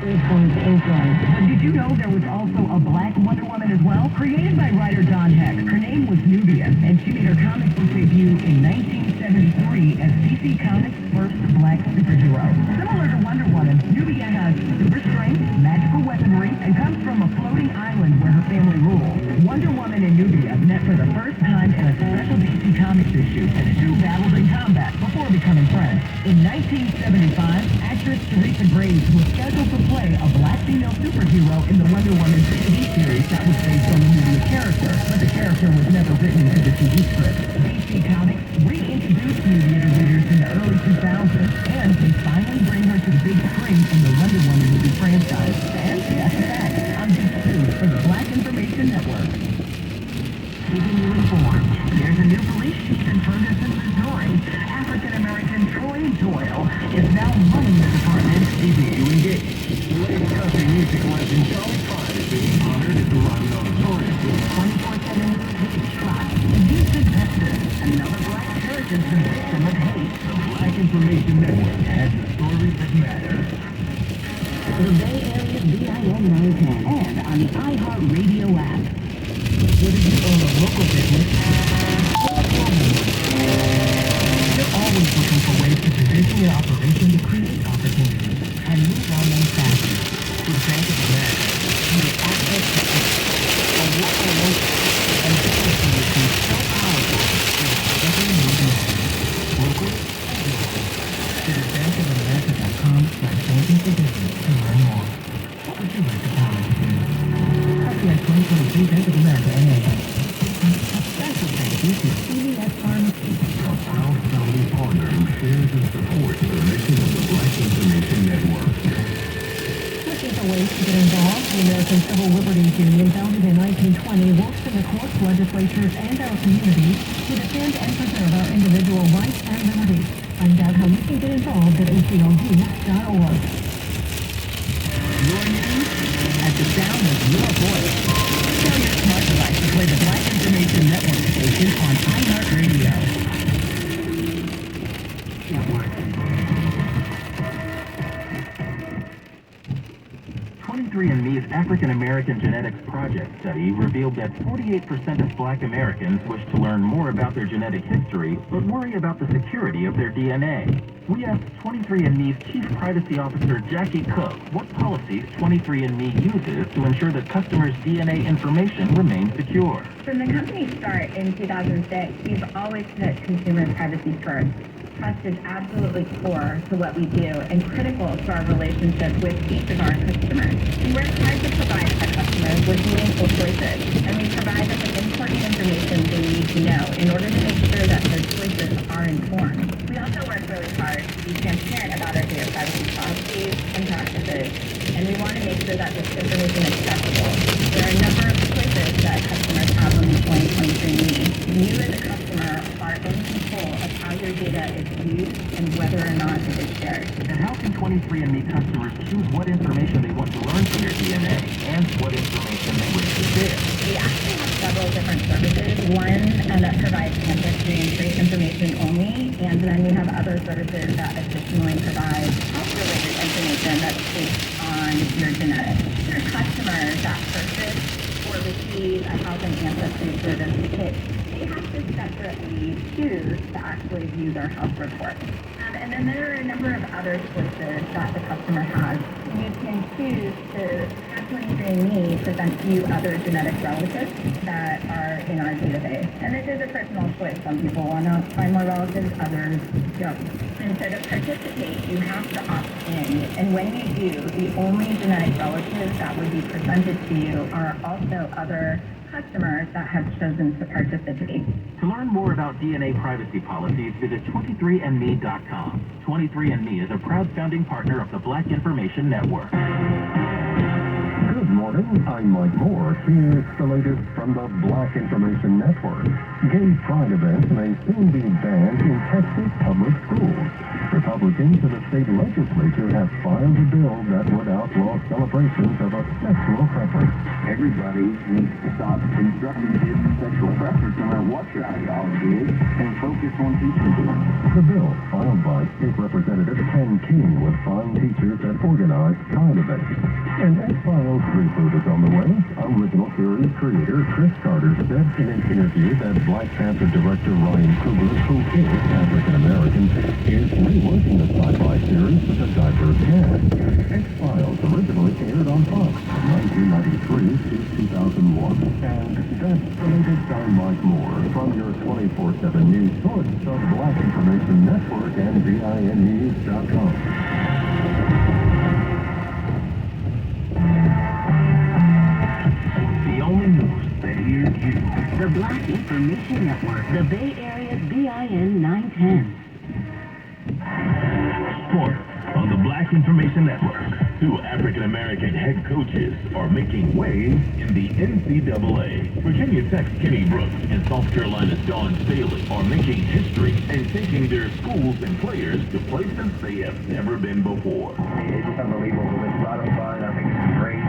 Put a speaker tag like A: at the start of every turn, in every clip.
A: But did you know there was also a black Wonder Woman as well? Created by writer Don Heck, her name was Nubia, and she made her comic book debut in 1973 as DC Comics' first black superhero. Similar to Wonder Woman, Nubia has super strength, magical weaponry, and comes from a floating island where her family rules. Wonder Woman and Nubia met for the first time in a special DC Comics issue, and the two battled in combat before becoming friends. In 1975, actress Cerrito was scheduled to play a black female superhero in the Wonder Woman TV series that was based on the Nubia character, but the character was never written into the TV script. DC Comics reintroduced Nubia to readers in the early 2000s, and they finally bring her to the big screen in the Wonder Woman movie franchise. And that's a fact. I'm Deep Sue for the Black Information Network. Keeping you informed, there's a new police chief in Ferguson, Missouri. African-American Troy Doyle is now running the department. Easy to engage. The latest country music legend Charlie Pride is being honored at the Round Auditorium. 24/7 hate track. In Houston, Texas, another black church is the victim of hate. The Black Information Network has the stories that matter. The Bay Area's VIN 910 and on the iHeartRadio app. Whether you own a local business or a global one, you're always looking for ways to position your operation to create opportunities and move on them faster. With Bank of America, you have access to a local and business solutions so powerful that every move matters. Local and global. Visit bankofamerica.com/banking for business to learn more. What would you like to challenge to do? Copyright 2023 Bank of America NA. Special thank you to CVS Pharmacy, a proud family partner who shares and supports the mission of the Black Information Network. Looking for ways to get involved, the American Civil Liberties Union, founded in 1920, works in the courts, legislatures, and our communities to defend and preserve our individual rights and liberties. Find out how you can get involved at aclv.org. Your news at the sound of your voice. Tell your smart device to play the Black Information Network station on iHeartRadio. 23andMe's African American Genetics Project study revealed that 48% of Black Americans wish to learn more about their genetic history, but worry about the security of their DNA. We asked 23andMe's Chief Privacy Officer Jackie Cook what policies 23andMe uses to ensure that customers' DNA information remains secure.
B: From the company's start in 2006, we've always put consumer privacy first. Trust is absolutely core to what we do and critical to our relationship with each of our customers. We work hard to provide our customers with meaningful choices, and we provide them with important information they need to know in order to make sure that their choices are informed. We also work really hard to be transparent about our data privacy policies and practices, and we want to make sure that this information is accessible. There are a number of choices that customers have on the 2023andMe. You as a customer are in control of how your data is used and whether or not it is shared.
A: And how can 23andMe customers choose what information they want to learn from their DNA and what information they wish to share?
B: We actually have several different services. One that provides ancestry and trace information only, and then we have other services that additionally provide health-related information that's based on your genetics. For customers that purchase or receive a health and ancestry service kit, they have to separately choose to actually view their health report. And then there are a number of other choices that the customer has. You can choose to have 23andMe present to you other genetic relatives that are in our database. And this is a personal choice. Some people want to find more relatives, others don't. And so to participate, you have to opt in. And when you do, the only genetic relatives that would be presented to you are also other customers that have chosen to participate.
A: To learn more about DNA privacy policies, visit 23andme.com. 23andMe is a proud founding partner of the Black Information Network. Good morning.
C: morning. I'm Mike Moore. Here's the latest from the Black Information Network. Gay pride events may soon be banned in Texas public schools. Republicans in the state legislature have filed a bill that would outlaw celebrations of a sexual preference.
D: Everybody needs to stop instructing kids sexual preference, no matter what your ideology is, and focus on teaching them.
C: The bill, filed by State Representative Ken King, would fine teachers that organize pride events. An X-Files reboot is on the way. Original series creator Chris Carter said in an interview that Black Panther director Ryan Coogler, who is African-American, is reworking the sci-fi series with a diverse cast. X-Files originally aired on Fox from 1993 to 2001. And that's the latest. I'm Mike Moore from your 24/7 news source of Black Information Network and VINnews.com.
A: The only news that hears you. The Black Information Network. The Bay Area's BIN 910.
E: Sports on the Black Information Network. Two African-American head coaches are making waves in the NCAA. Virginia Tech's Kenny Brooks and South Carolina's Dawn Staley are making history and taking their schools and players to places they have never been before.
D: It's just unbelievable. It's a lot of fun. I think it's great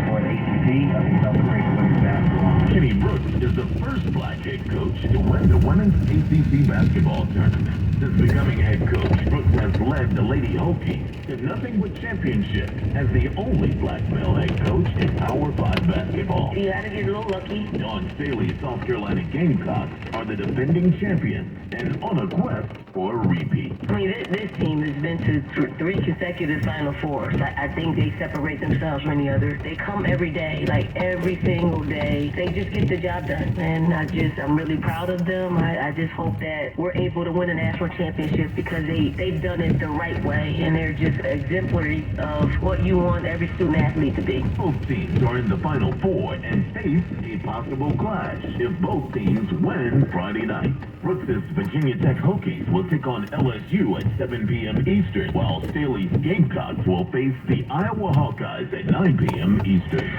D: for the ACC. I think it's also great for women's basketball.
E: Kenny Brooks is the first black head coach to win the women's ACC basketball tournament. Since becoming head coach, Brooks has led the Lady Hokies to nothing but championships as the only black male head coach in Power 5 basketball.
A: You gotta get a little lucky.
E: Dawn Staley's South Carolina Gamecocks are the defending champions and on a quest for a repeat.
A: I mean, this team has been to 3 consecutive Final Fours. I think they separate themselves from any other. They come every day, like every single day. They just get the job done. And I'm really proud of them. I just hope that we're able to win a national championship because they've done it the right way. And they're just exemplary of what you want every student athlete to be.
E: Both teams are in the Final Four and face a possible clash if both teams win Friday night. Brooks' Virginia Tech Hokies will take on LSU at 7 p.m. Eastern, while Staley's Gamecocks will face the Iowa Hawkeyes at 9 p.m. Eastern.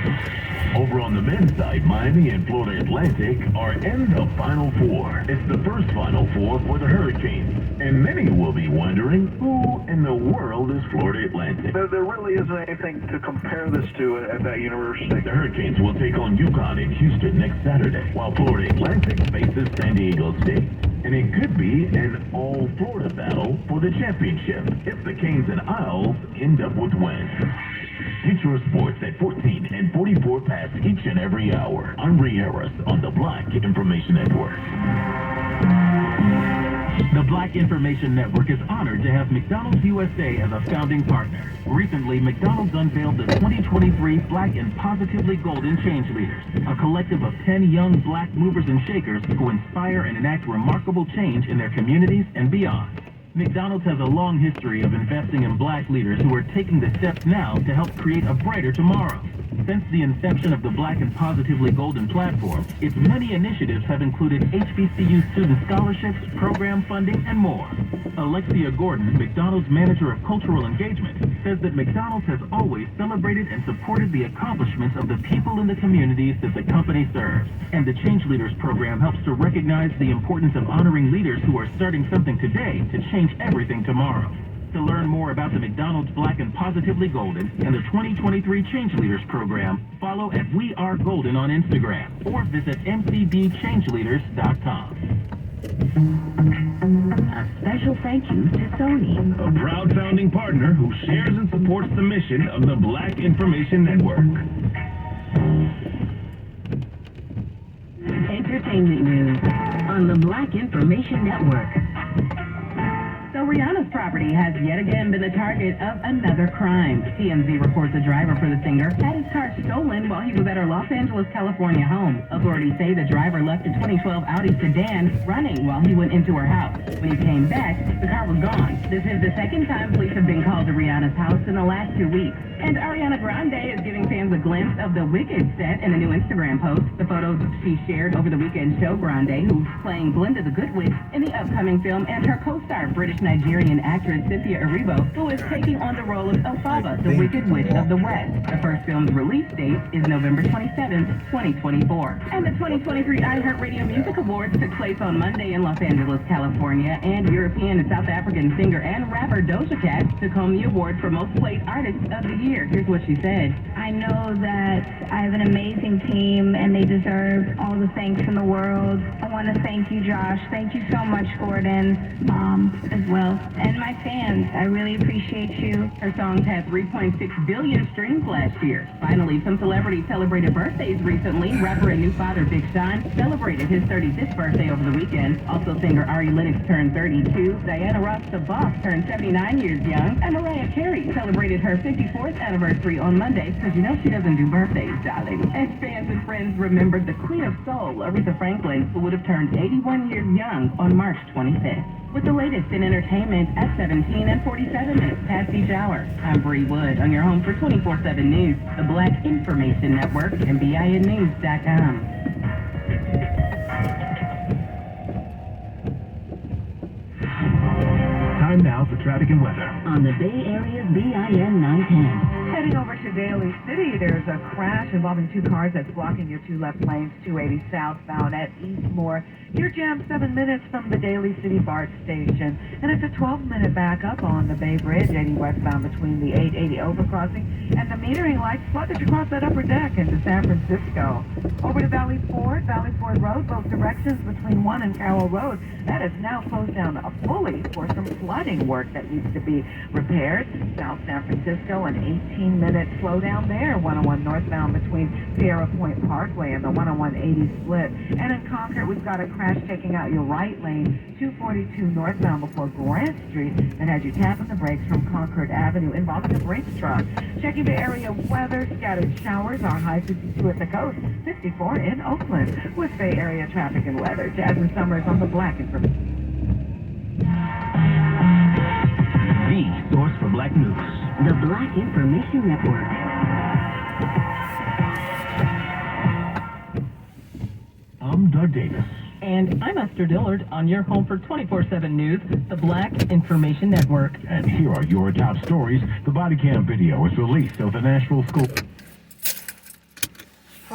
E: Over on the men's side, Miami and Florida Atlantic are in the Final Four. It's the first Final Four for the Hurricanes, and many will be wondering who in the world is Florida Atlantic.
F: There really isn't anything to compare this to at that university.
E: The Hurricanes will take on UConn in Houston next Saturday, while Florida Atlantic faces San Diego State. And it could be an all-Florida battle for the championship if the Canes and Isles end up with wins. Get your sports at 14 and 44 past each and every hour. I'm Ree Harris on the Black Information Network.
G: The Black Information Network is honored to have McDonald's USA as a founding partner. Recently, McDonald's unveiled the 2023 Black and Positively Golden Change Leaders, a collective of 10 young black movers and shakers who inspire and enact remarkable change in their communities and beyond. McDonald's has a long history of investing in black leaders who are taking the steps now to help create a brighter tomorrow. Since the inception of the Black and Positively Golden platform, its many initiatives have included HBCU student scholarships, program funding, and more. Alexia Gordon, McDonald's Manager of Cultural Engagement, says that McDonald's has always celebrated and supported the accomplishments of the people in the communities that the company serves. And the Change Leaders program helps to recognize the importance of honoring leaders who are starting something today to change everything tomorrow. To learn more about the McDonald's Black and Positively Golden and the 2023 Change Leaders program, follow at We Are Golden on Instagram or visit mcbchangeleaders.com.
A: A special thank you to Sony,
E: A proud founding partner who shares and supports the mission of the Black Information Network.
A: Entertainment news on the Black Information Network.
H: So Rihanna's property has yet again been the target of another crime. TMZ reports a driver for the singer had his car stolen while he was at her Los Angeles, California home. Authorities say the driver left a 2012 Audi sedan running while he went into her house. When he came back, the car was gone. This is the second time police have been called to Rihanna's house in the last 2 weeks. And Ariana Grande is giving fans a glimpse of the Wicked set in a new Instagram post. The photos she shared over the weekend show Grande, who's playing Glinda the Good Witch in the upcoming film, and her co-star, British Nigerian Nigerian actress Cynthia Erivo, who is taking on the role of Elphaba, the Wicked Witch of the West. The first film's release date is November 27th, 2024. And the 2023 iHeartRadio Music Awards took place on Monday in Los Angeles, California, and European and South African singer and rapper Doja Cat took home the award for Most Played Artist of the Year. Here's what she said.
B: I know that I have an amazing team and they deserve all the thanks in the world. I want to thank you, Josh. Thank you so much, Gordon, Mom, as well, and my fans. I really appreciate you.
H: Her songs had 3.6 billion streams last year. Finally, some celebrities celebrated birthdays recently. Rapper and new father Big Sean celebrated his 35th birthday over the weekend. Also, singer Ari Lennox turned 32. Diana Ross the Boss turned 79 years young. And Mariah Carey celebrated her 54th anniversary on Monday, because you know she doesn't do birthdays, darling. And fans and friends remembered the Queen of Soul, Aretha Franklin, who would have turned 81 years young on March 25th. With the latest in entertainment at 17 and 47 minutes past each hour. I'm Bree Wood on your home for 24/7 News, the Black Information Network, and BINnews.com.
G: Time now for traffic and weather.
H: On the Bay Area's BIN 910.
A: Heading over to Daly City, there's a crash involving two cars that's blocking your two left lanes, 280 southbound at Eastmore. You're jammed 7 minutes from the Daly City BART station. And it's a 12-minute backup on the Bay Bridge, 80 westbound between the 880 overcrossing and the metering lights sluggish across that upper deck into San Francisco. Over to Valley Ford Road, both directions between 1 and Carroll Road. That is now closed down fully for some flooding work that needs to be repaired. South San Francisco, an 18-minute slowdown there, 101 northbound between Sierra Point Parkway and the 101-80 split. And in Concord, we've got a crash taking out your right lane, 242 northbound before Grant Street, that has you tapping the brakes from Concord Avenue involving a Brinks truck. Checking the area weather, scattered showers, our high 52 at the coast, 54 in Oakland. With Bay Area traffic and weather, Jasmine Summers on the Black Information.
G: The source for Black News.
H: The Black Information Network.
G: I'm Doug Davis.
I: And I'm Esther Dillard on your home for 24/7 News, the Black Information Network.
G: And here are your top stories. The body cam video was released of the Nashville school.